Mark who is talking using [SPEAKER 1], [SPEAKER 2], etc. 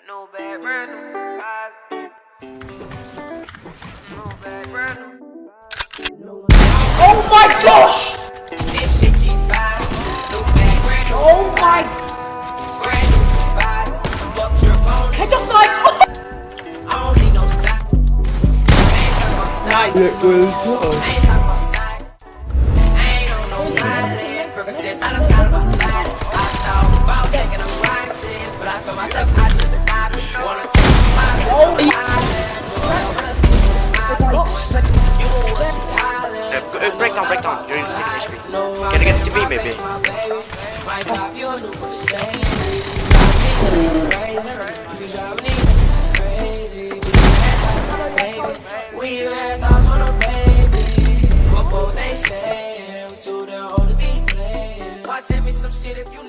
[SPEAKER 1] No bad, brand new eyes. No bad, brand new.
[SPEAKER 2] Oh my gosh!
[SPEAKER 1] This shit keep bad. No bad, brand new.
[SPEAKER 2] Oh my!
[SPEAKER 1] Brand new eyes. Fuck your phone.
[SPEAKER 2] Head offside!
[SPEAKER 1] I don't need no stop. I ain't talking about side. I ain't talking about side. I ain't on no island. Percocets out of my body. I thought about taking a ride, sis, but I told myself I didn't stop. Wanna take my bitch on the island.
[SPEAKER 3] Break down. You're in HP. Can you get to me, maybe?
[SPEAKER 1] We had thoughts on a baby before they say we too damn old to be playing. Why tell me some shit if you